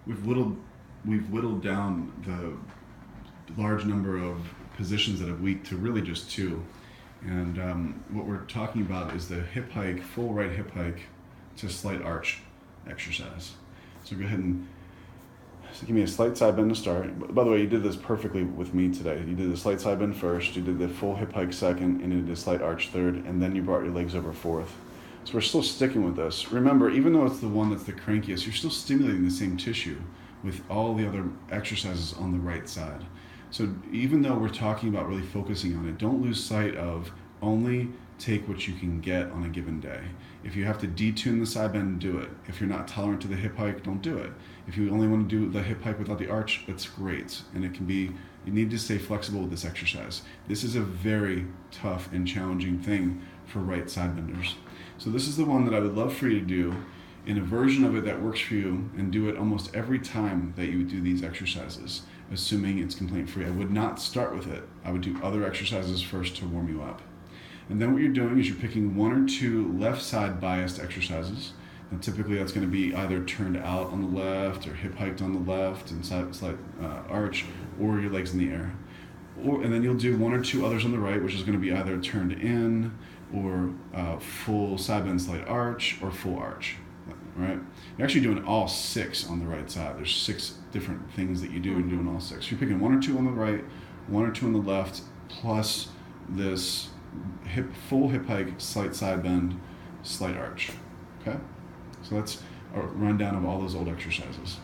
we've whittled we've whittled down the large number of positions that have weak to really just two. And what we're talking about is the hip hike, full right hip hike to slight arch exercise. So go ahead and give me a slight side bend to start. By the way, you did this perfectly with me today. You did the slight side bend first, you did the full hip hike second, and you did a slight arch third, and then you brought your legs over fourth. So we're still sticking with this. Remember, even though it's the one that's the crankiest, you're still stimulating the same tissue with all the other exercises on the right side. So even though we're talking about really focusing on it, don't lose sight of only take what you can get on a given day. If you have to detune the side bend, do it. If you're not tolerant to the hip hike, don't do it. If you only want to do the hip hike without the arch, that's great. And it can be, you need to stay flexible with this exercise. This is a very tough and challenging thing for right side benders. So this is the one that I would love for you to do in a version of it that works for you, and do it almost every time that you do these exercises, assuming it's complaint free. I would not start with it. I would do other exercises first to warm you up. And then what you're doing is you're picking one or two left side biased exercises. And typically that's going to be either turned out on the left or hip hiked on the left and slight arch, or your legs in the air. And then you'll do one or two others on the right, which is going to be either turned in or full side bend slight arch or full arch. Right? You're actually doing all six on the right side. There's 6 different things that you do, and you're doing all 6. You're picking one or two on the right, one or two on the left, plus this full hip hike, slight side bend, slight arch. Okay? So that's a rundown of all those old exercises.